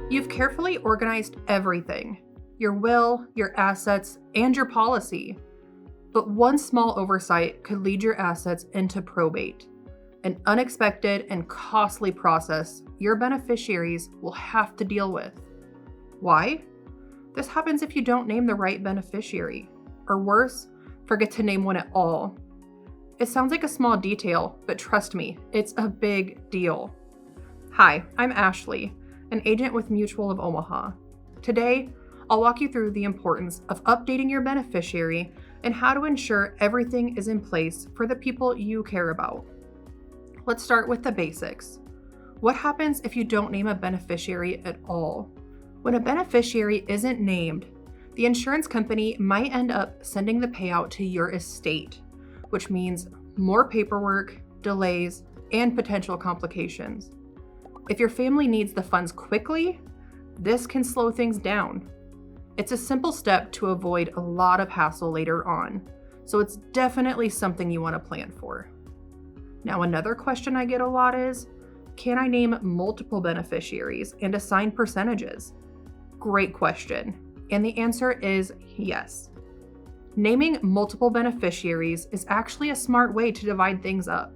You've carefully organized everything: your will, your assets, and your policy. But one small oversight could lead your assets into probate, an unexpected and costly process your beneficiaries will have to deal with. Why? This happens if you don't name the right beneficiary, or worse, forget to name one at all. It sounds like a small detail, but trust me, it's a big deal. Hi, I'm Ashley, an agent with Mutual of Omaha. Today, I'll walk you through the importance of updating your beneficiary and how to ensure everything is in place for the people you care about. Let's start with the basics. What happens if you don't name a beneficiary at all? When a beneficiary isn't named, the insurance company might end up sending the payout to your estate, which means more paperwork, delays, and potential complications. If your family needs the funds quickly, this can slow things down. It's a simple step to avoid a lot of hassle later on, so it's definitely something you want to plan for. Now, another question I get a lot is, can I name multiple beneficiaries and assign percentages? Great question, and the answer is yes. Naming multiple beneficiaries is actually a smart way to divide things up.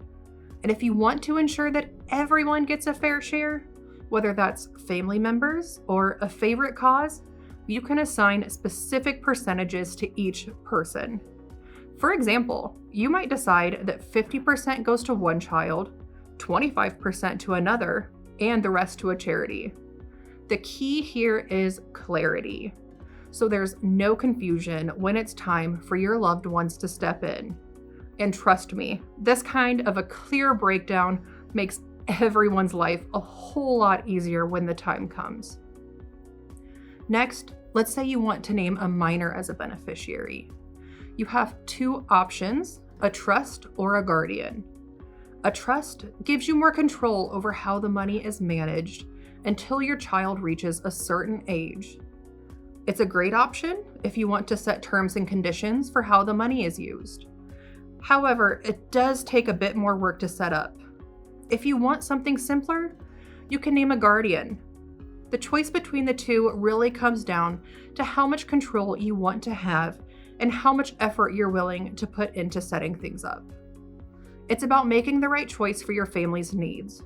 And if you want to ensure that everyone gets a fair share, whether that's family members or a favorite cause, you can assign specific percentages to each person. For example, you might decide that 50% goes to one child, 25% to another, and the rest to a charity. The key here is clarity, so there's no confusion when it's time for your loved ones to step in. And trust me, this kind of a clear breakdown makes everyone's life a whole lot easier when the time comes. Next, let's say you want to name a minor as a beneficiary. You have two options, a trust or a guardian. A trust gives you more control over how the money is managed until your child reaches a certain age. It's a great option if you want to set terms and conditions for how the money is used. However, it does take a bit more work to set up. If you want something simpler, you can name a guardian. The choice between the two really comes down to how much control you want to have and how much effort you're willing to put into setting things up. It's about making the right choice for your family's needs.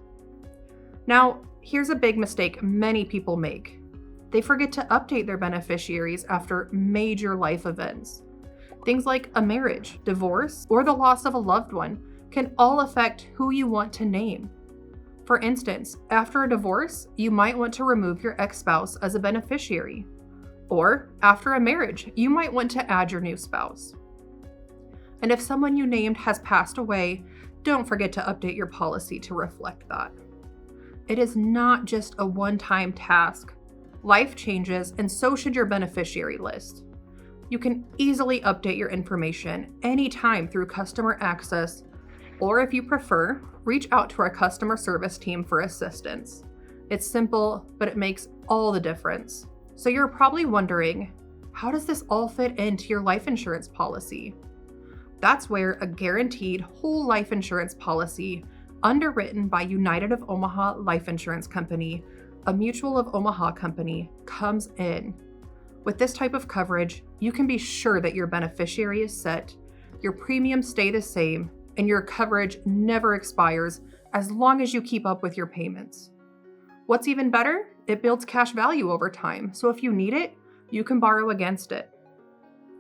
Now, here's a big mistake many people make. They forget to update their beneficiaries after major life events. Things like a marriage, divorce, or the loss of a loved one can all affect who you want to name. For instance, after a divorce, you might want to remove your ex-spouse as a beneficiary. Or after a marriage, you might want to add your new spouse. And if someone you named has passed away, don't forget to update your policy to reflect that. It is not just a one-time task. Life changes, and so should your beneficiary list. You can easily update your information anytime through customer access, or if you prefer, reach out to our customer service team for assistance. It's simple, but it makes all the difference. So you're probably wondering, how does this all fit into your life insurance policy? That's where a guaranteed whole life insurance policy underwritten by United of Omaha Life Insurance Company, a Mutual of Omaha company, comes in. With this type of coverage, you can be sure that your beneficiary is set, your premiums stay the same, and your coverage never expires as long as you keep up with your payments. What's even better? It builds cash value over time, so if you need it, you can borrow against it.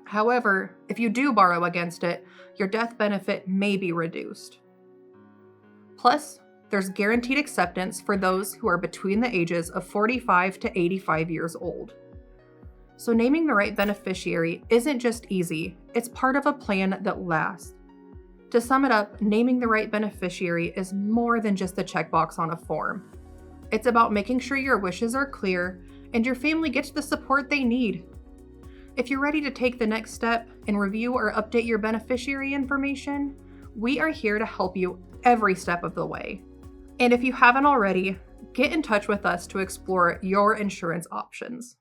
However, if you do borrow against it, your death benefit may be reduced. Plus, there's guaranteed acceptance for those who are between the ages of 45 to 85 years old. So naming the right beneficiary isn't just easy, it's part of a plan that lasts. To sum it up, naming the right beneficiary is more than just a checkbox on a form. It's about making sure your wishes are clear and your family gets the support they need. If you're ready to take the next step and review or update your beneficiary information, we are here to help you every step of the way. And if you haven't already, get in touch with us to explore your insurance options.